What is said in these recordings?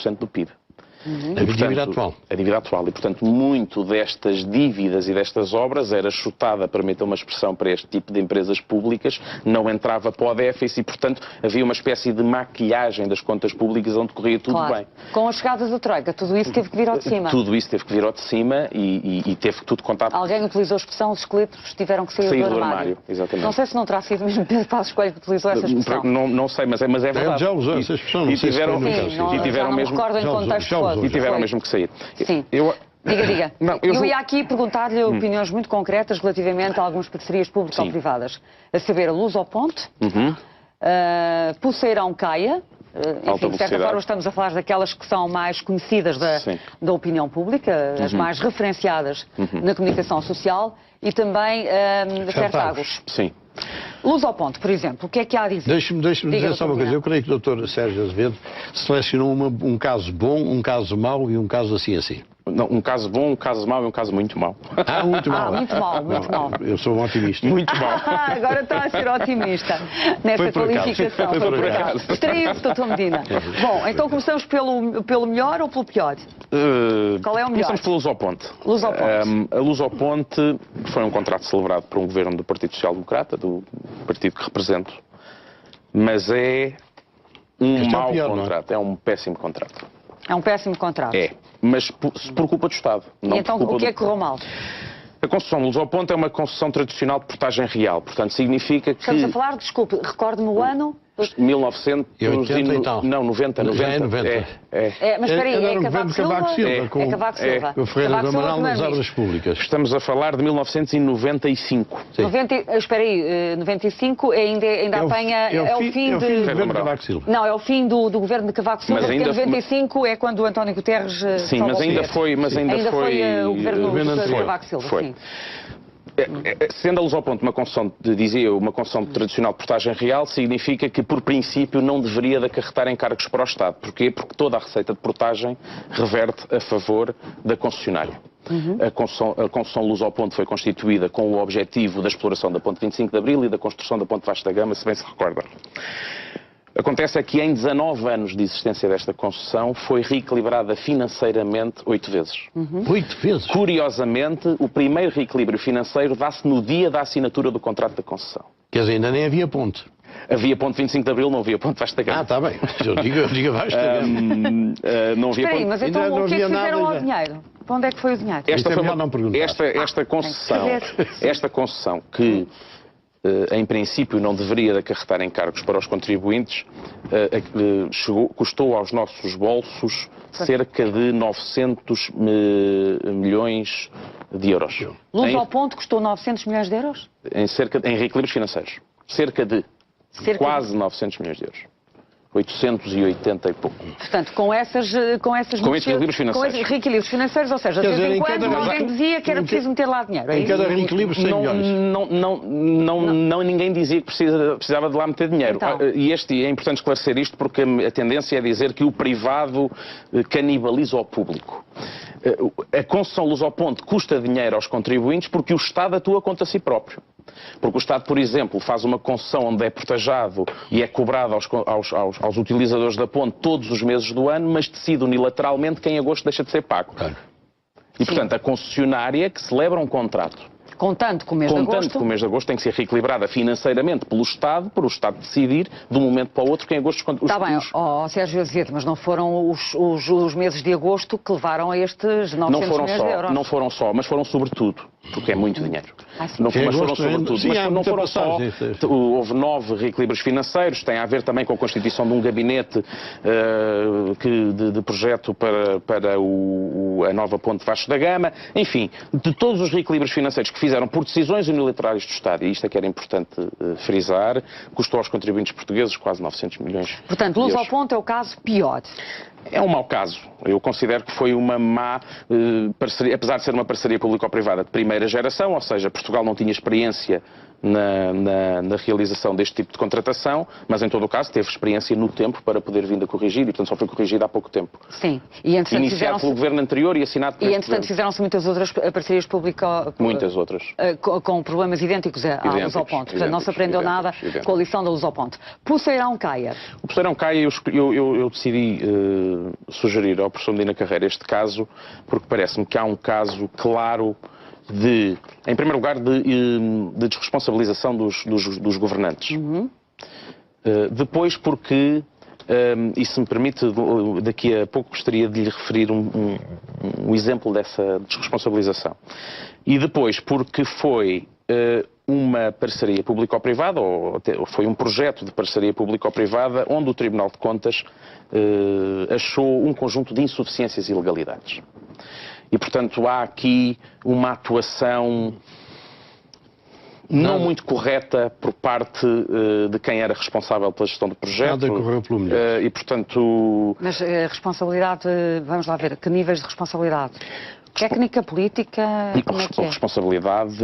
2% do PIB. A dívida atual. A dívida atual. E, portanto, muito destas dívidas e destas obras era chutada, permitam uma expressão, para este tipo de empresas públicas, não entrava para o déficit e, portanto, havia uma espécie de maquilhagem das contas públicas onde corria tudo bem. Com as chegadas da Troika, tudo isso teve que vir ao de cima. Tudo isso teve que vir ao de cima e teve que tudo contar. Alguém utilizou a expressão, os esqueletos tiveram que sair do armário. Exatamente. Não sei se não terá sido mesmo Pedro Passos Coelho que utilizou essa expressão. Não sei, mas é verdade. Ele já usou essa expressão, não sei se foi no caso. E tiveram mesmo... E tiveram mesmo que sair. Sim. Diga. Não, eu ia aqui perguntar-lhe opiniões muito concretas relativamente a algumas parcerias público-privadas. A saber, a Luz ao Ponte, Pulseirão Caia, enfim, de certa forma estamos a falar daquelas que são mais conhecidas da opinião pública, as mais referenciadas na comunicação social, e também Fertagos. Sim. Luz ao Ponte, por exemplo, o que é que há a dizer? Deixe-me dizer só uma coisa. Eu creio que o Dr. Sérgio Azevedo selecionou um caso bom, um caso mau e um caso assim. Não, um caso bom, um caso mau e um caso muito mau. Muito mau. Muito mau. Eu sou um otimista. Muito mau. Agora está a ser otimista nessa qualificação. Foi por acaso. Extraiu-se, Dr. Medina. Bom, então começamos pelo melhor ou pelo pior? Qual é o melhor? Começamos pela Luz ao Ponte. Luz ao Ponte. A Luz ao Ponte foi um contrato celebrado por um governo do Partido Social Democrata, do partido que represento, mas é um mau contrato, é um péssimo contrato. É um péssimo contrato. É, mas por culpa do Estado. E então o que é que correu mal? A concessão de Luz ao Ponte é uma concessão tradicional de portagem real, portanto significa que... Estamos a falar, desculpe, recorde-me o ano... 1980 e tal. Não, 90. Mas espera aí, é Cavaco Silva? É Cavaco Silva. O Ferreira do Amaral nas obras públicas. Estamos a falar de 1995. Espera aí, 95 ainda apanha... É o fim do governo de Cavaco Silva. Não, é o fim do governo de Cavaco Silva, porque em 95 é quando o António Guterres... Sim, mas ainda foi o governo de Cavaco Silva. Foi. Sendo a Luz ao Ponte uma concessão tradicional de portagem real, significa que, por princípio, não deveria de acarretar encargos para o Estado. Porquê? Porque toda a receita de portagem reverte a favor da concessionária. A concessão Luz ao Ponte foi constituída com o objetivo da exploração da Ponte 25 de Abril e da construção da Ponte Vasco da Gama, se bem se recorda. Acontece é que em 19 anos de existência desta concessão foi reequilibrada financeiramente 8 vezes. 8 vezes? Curiosamente, o primeiro reequilíbrio financeiro dá-se no dia da assinatura do contrato da concessão. Quer dizer, ainda nem havia ponte. Havia ponte 25 de Abril, não havia ponte Vasco da Gama. Está bem. Eu digo Vasco da Gama. Não havia ponte. Mas então o que é que fizeram ao dinheiro? Para onde é que foi o dinheiro? Esta concessão que... em princípio não deveria de acarretar encargos para os contribuintes, custou aos nossos bolsos cerca de 900 milhões de euros. Luz ao Ponte custou 900 milhões de euros? Em reequilíbrios financeiros. Quase 900 milhões de euros. 880 e pouco. Portanto, com esses reequilíbrios financeiros. Ou seja, de vez em quando alguém dizia que era preciso meter lá dinheiro. Em cada reequilíbrio 100 milhões. Ninguém dizia que precisava de lá meter dinheiro. Então. E é importante esclarecer isto porque a tendência é dizer que o privado canibaliza o público. A concessão Luz ao Ponte custa dinheiro aos contribuintes porque o Estado atua contra si próprio. Porque o Estado, por exemplo, faz uma concessão onde é portajado e é cobrado aos utilizadores da ponte todos os meses do ano, mas decide unilateralmente que em agosto deixa de ser pago. Claro. E, portanto, a concessionária que celebra um contrato contando com o mês de agosto tem que ser reequilibrada financeiramente pelo Estado, para o Estado decidir de um momento para o outro que em agosto... Está bem, Sérgio Azevedo, mas não foram os meses de agosto que levaram a estes 900 milhões de euros? Não foram só, mas foram sobretudo, porque é muito dinheiro. Mas foram sobretudo. Mas não foram só. Houve 9 reequilíbrios financeiros, tem a ver também com a constituição de um gabinete de projeto para a nova ponte Vasco da Gama. Enfim, de todos os reequilíbrios financeiros que fizeram por decisões unilaterais do Estado, e isto é que era importante frisar, custou aos contribuintes portugueses quase 900 milhões. Portanto, Luz ao Ponte é o caso pior. É um mau caso. Eu considero que foi uma má parceria, apesar de ser uma parceria público-privada de primeira geração, ou seja, Portugal não tinha experiência na realização deste tipo de contratação, mas em todo o caso teve experiência no tempo para poder vir a corrigir e, portanto, só foi corrigida há pouco tempo. Sim. E, iniciado pelo governo anterior e assinado por este governo. E, entretanto, fizeram-se muitas outras parcerias públicas... Muitas outras. Com problemas idênticos à Lusoponte. Portanto, não se aprendeu nada com a lição da Lusoponte. Poceirão Caia. O Poceirão Caia, eu decidi sugerir ao professor Medina Carreira este caso, porque parece-me que há um caso claro em primeiro lugar, de desresponsabilização dos governantes. Depois porque, e se me permite, daqui a pouco gostaria de lhe referir um exemplo dessa desresponsabilização. E depois porque foi uma parceria público-privada, ou foi um projeto de parceria público-privada, onde o Tribunal de Contas achou um conjunto de insuficiências e ilegalidades. E, portanto, há aqui uma atuação não muito correta por parte de quem era responsável pela gestão do projeto. Nada correu pelo melhor. E, portanto... Mas a responsabilidade, vamos lá ver, que níveis de responsabilidade? Técnica, política, e como é que é? Responsabilidade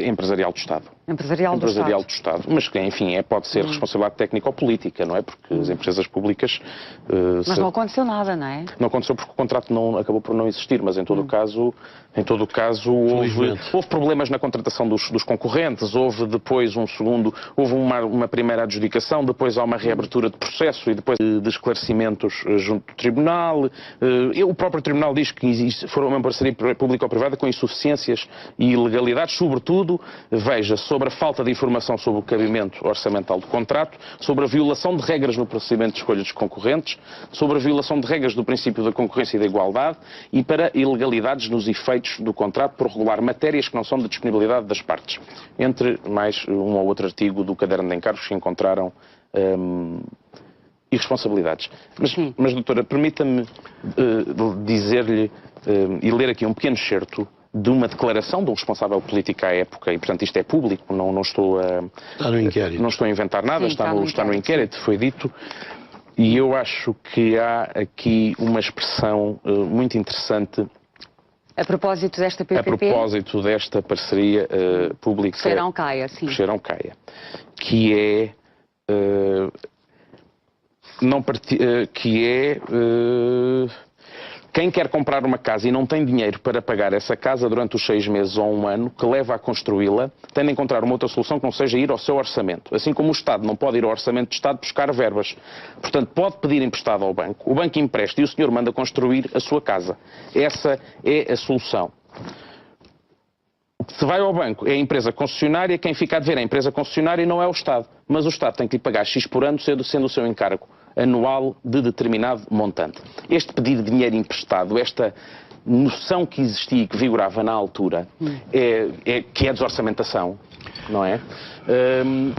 empresarial do Estado. Empresarial do Estado. Mas que, enfim, pode ser responsabilidade técnica ou política, não é? Porque as empresas públicas... Mas não aconteceu nada, não é? Não aconteceu porque o contrato acabou por não existir, mas em todo o caso houve problemas na contratação dos concorrentes, houve depois houve uma primeira adjudicação, depois há uma reabertura de processo e depois de esclarecimentos junto do Tribunal. O próprio Tribunal diz que foi uma parceria público-privada com insuficiências e ilegalidades, sobretudo, sobre a falta de informação sobre o cabimento orçamental do contrato, sobre a violação de regras no procedimento de escolha dos concorrentes, sobre a violação de regras do princípio da concorrência e da igualdade e para ilegalidades nos efeitos do contrato por regular matérias que não são de disponibilidade das partes. Entre mais um ou outro artigo do caderno de encargos que encontraram irresponsabilidades. Mas doutora, permita-me dizer-lhe e ler aqui um pequeno excerto de uma declaração de um responsável político à época, e portanto isto é público, não estou a inventar nada, está no inquérito, foi dito, e eu acho que há aqui uma expressão muito interessante a propósito desta PPP? A propósito desta parceria pública... Poceirão Caia, sim. Poceirão Caia, que é... Quem quer comprar uma casa e não tem dinheiro para pagar essa casa durante os 6 meses ou 1 ano, que leva a construí-la, tem de encontrar uma outra solução que não seja ir ao seu orçamento. Assim como o Estado não pode ir ao orçamento do Estado buscar verbas. Portanto, pode pedir emprestado ao banco, o banco empresta e o senhor manda construir a sua casa. Essa é a solução. Se vai ao banco, é a empresa concessionária, quem fica a dever é a empresa concessionária e não é o Estado. Mas o Estado tem que lhe pagar X por ano, sendo o seu encargo anual de determinado montante. Este pedir dinheiro emprestado, esta noção que existia e que vigorava na altura, que é desorçamentação, não é?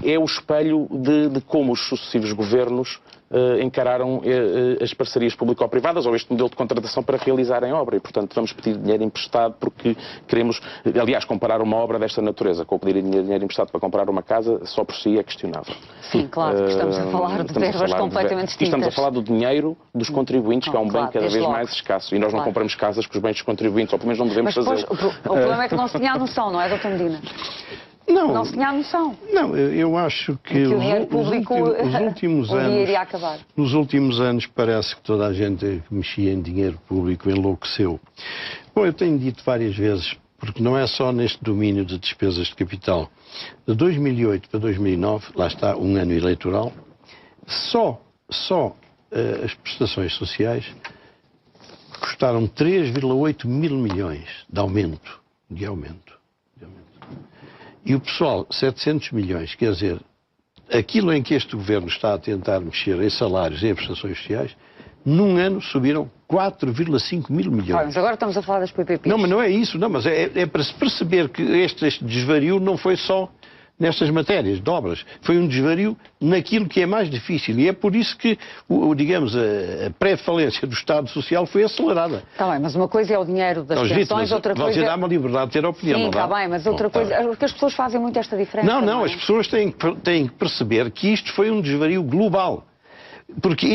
É o espelho de como os sucessivos governos encararam as parcerias público-privadas ou este modelo de contratação para realizarem obra e, portanto, vamos pedir dinheiro emprestado porque queremos, aliás, comparar uma obra desta natureza com o pedir dinheiro emprestado para comprar uma casa só por si é questionável. Sim, claro, que estamos a falar de verbas completamente distintas. E estamos a falar do dinheiro dos contribuintes, que é um bem cada vez mais escasso. E nós não compramos casas com os bens dos contribuintes, ou pelo menos não devemos fazer. O problema é que não se tinha a noção, não é, Dr. Medina? Não se tinha a noção. Não, eu acho que os últimos anos, iria acabar. Nos últimos anos parece que toda a gente que mexia em dinheiro público enlouqueceu. Bom, eu tenho dito várias vezes, porque não é só neste domínio de despesas de capital. De 2008 para 2009, lá está um ano eleitoral, só as prestações sociais custaram 3,8 mil milhões de aumento. E o pessoal, 700 milhões, quer dizer, aquilo em que este governo está a tentar mexer em salários e em prestações sociais, num ano subiram 4,5 mil milhões. Mas agora estamos a falar das PPPs. Não, mas não é isso, mas é para se perceber que este desvario não foi só nestas matérias de obras. Foi um desvario naquilo que é mais difícil. E é por isso que, digamos, a pré-falência do Estado Social foi acelerada. Está bem, mas uma coisa é o dinheiro das pensões, outra coisa... Você dá-me a liberdade de ter opinião, sim, não dá? Está bem, mas outra coisa... Porque as pessoas fazem muito esta diferença. Não, as pessoas têm que perceber que isto foi um desvario global. Porque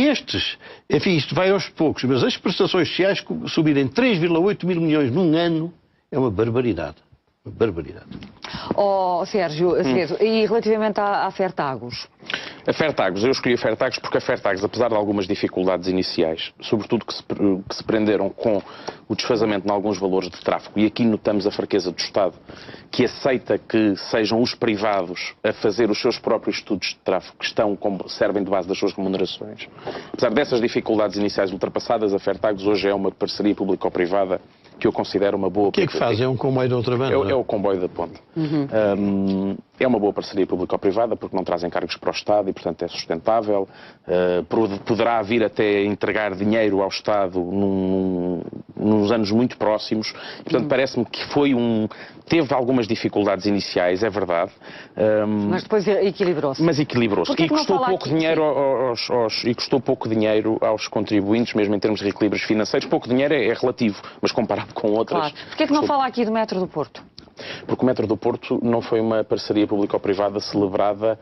enfim, isto vai aos poucos, mas as prestações sociais subirem 3,8 mil milhões num ano é uma barbaridade. barbaridade. Sérgio, e relativamente à Fertagos? A Fertagos, eu escolhi a Fertagos porque a Fertagos, apesar de algumas dificuldades iniciais, sobretudo que se prenderam com o desfazamento em alguns valores de tráfego, e aqui notamos a fraqueza do Estado, que aceita que sejam os privados a fazer os seus próprios estudos de tráfego, que servem de base das suas remunerações. Apesar dessas dificuldades iniciais ultrapassadas, a Fertagos hoje é uma parceria público-privada que eu considero uma boa... O que é que faz? É um comboio da outra banda? É o comboio da ponte. É uma boa parceria público-privada porque não trazem cargos para o Estado e, portanto, é sustentável. Poderá vir até entregar dinheiro ao Estado nos anos muito próximos. E, portanto, parece-me que teve algumas dificuldades iniciais, é verdade. Mas depois equilibrou-se. Mas equilibrou-se. E custou pouco dinheiro aos contribuintes, mesmo em termos de reequilíbrios financeiros. Pouco dinheiro é relativo, mas comparado com outras... Claro. Porquê que não fala aqui do Metro do Porto? Porque o Metro do Porto não foi uma parceria público-privada celebrada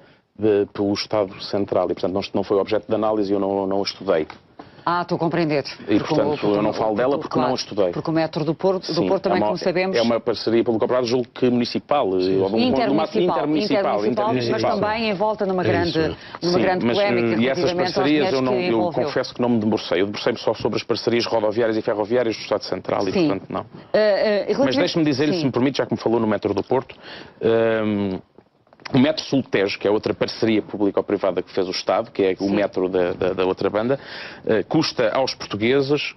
pelo Estado Central e, portanto, não foi objeto de análise e eu não a estudei. Estou a compreender. E, portanto, eu não falo dela porque não a estudei. Porque o Metro do Porto também, como sabemos... É uma parceria público-privada, julgo que municipal. Intermunicipal, mas também envolta numa grande polémica. E essas parcerias, eu confesso que não me debrucei. Eu debrucei-me só sobre as parcerias rodoviárias e ferroviárias do Estado Central e, portanto, não. Mas deixe-me dizer, se me permite, já que me falou no Metro do Porto... O Metro Sul-Tejo, que é outra parceria público-privada que fez o Estado, que é o metro da outra banda, custa aos portugueses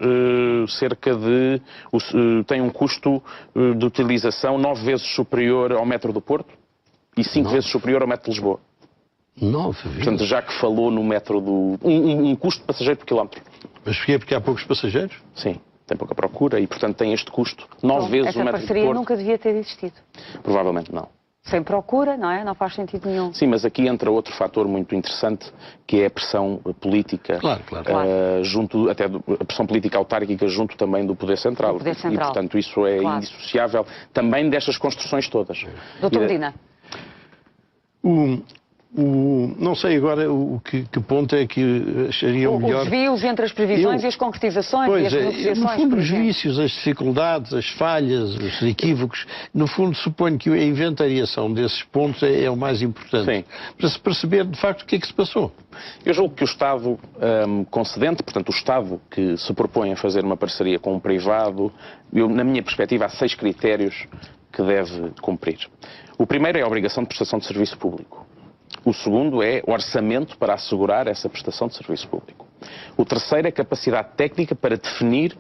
tem um custo de utilização 9 vezes superior ao Metro do Porto e 5 vezes superior ao Metro de Lisboa. 9 vezes? Portanto, já que falou no metro um custo de passageiro por quilómetro. Mas porquê? Porque há poucos passageiros? Sim. Tem pouca procura e, portanto, tem este custo 9 vezes o Metro do Porto. Essa parceria nunca devia ter existido. Provavelmente não. Sem procura, não é? Não faz sentido nenhum. Sim, mas aqui entra outro fator muito interessante, que é a pressão política. Claro. Até a pressão política autárquica junto também do Poder Central. E, portanto, isso é indissociável também destas construções todas. Doutor Medina. Não sei agora que ponto é que achariam melhor... Os desvios entre as previsões e as concretizações e as negociações. No fundo, os vícios, as dificuldades, as falhas, os equívocos, no fundo, suponho que a inventariação desses pontos é o mais importante. Sim. Para se perceber, de facto, o que é que se passou. Eu julgo que o Estado concedente, portanto, o Estado que se propõe a fazer uma parceria com um privado, na minha perspectiva, há 6 critérios que deve cumprir. O primeiro é a obrigação de prestação de serviço público. O segundo é o orçamento para assegurar essa prestação de serviço público. O terceiro é a capacidade técnica para definir,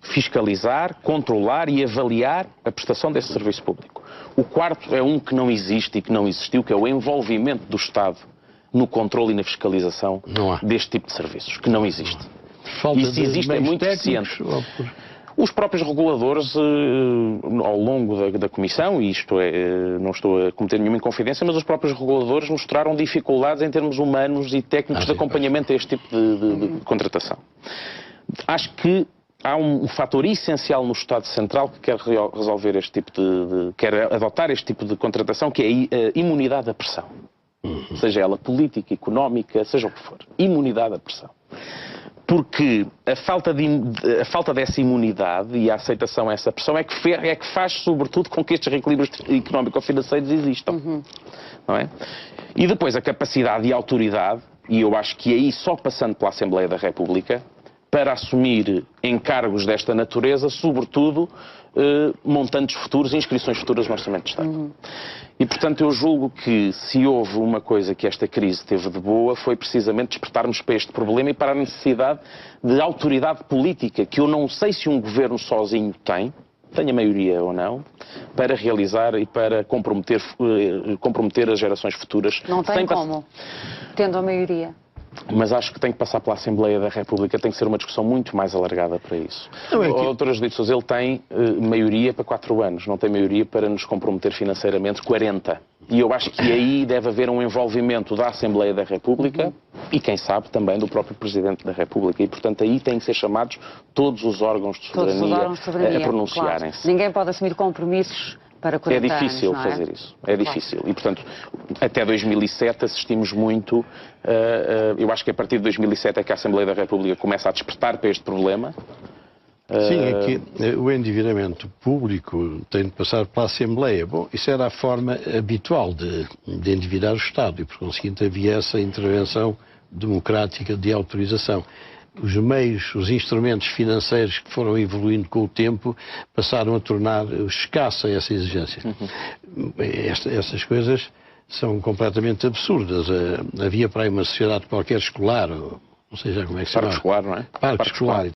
fiscalizar, controlar e avaliar a prestação desse serviço público. O quarto é um que não existe e que não existiu, que é o envolvimento do Estado no controle e na fiscalização deste tipo de serviços, que não existe. E se existe é muito deficiente. Os próprios reguladores, ao longo da Comissão, e isto não estou a cometer nenhuma inconfidência, mas os próprios reguladores mostraram dificuldades em termos humanos e técnicos de acompanhamento a este tipo de contratação. Acho que há um fator essencial no Estado Central que quer resolver quer adotar este tipo de contratação, que é a imunidade à pressão. Seja ela política, económica, seja o que for. Imunidade à pressão. Porque a falta dessa imunidade e a aceitação a essa pressão é que faz, sobretudo, com que estes reequilíbrios económico-financeiros existam. Não é? E depois a capacidade e a autoridade, e eu acho que aí só passando pela Assembleia da República, para assumir encargos desta natureza, sobretudo montantes futuros e inscrições futuras no Orçamento de Estado. E, portanto, eu julgo que se houve uma coisa que esta crise teve de boa foi precisamente despertarmos para este problema e para a necessidade de autoridade política, que eu não sei se um governo sozinho tenha maioria ou não, para realizar e para comprometer as gerações futuras. Não tem como, tendo a maioria. Mas acho que tem que passar pela Assembleia da República, tem que ser uma discussão muito mais alargada para isso. O Dr. Judito Sousa, ele tem maioria para 4 anos, não tem maioria para nos comprometer financeiramente 40. E eu acho que aí deve haver um envolvimento da Assembleia da República e, quem sabe, também do próprio Presidente da República. E, portanto, aí têm que ser chamados todos os órgãos de soberania, a pronunciarem-se. Claro. Ninguém pode assumir compromissos para 40 anos, é difícil fazer isso, é difícil. E, portanto, até 2007 assistimos muito, eu acho que a partir de 2007 é que a Assembleia da República começa a despertar para este problema, Sim, é que o endividamento público tem de passar pela Assembleia. Bom, isso era a forma habitual de endividar o Estado e, por conseguinte, havia essa intervenção democrática de autorização. Os meios, os instrumentos financeiros que foram evoluindo com o tempo passaram a tornar escassa essa exigência. Essas coisas são completamente absurdas. Havia para aí uma sociedade qualquer escolar, não sei já como é que se chama. Parque escolar, não é? Parque escolar.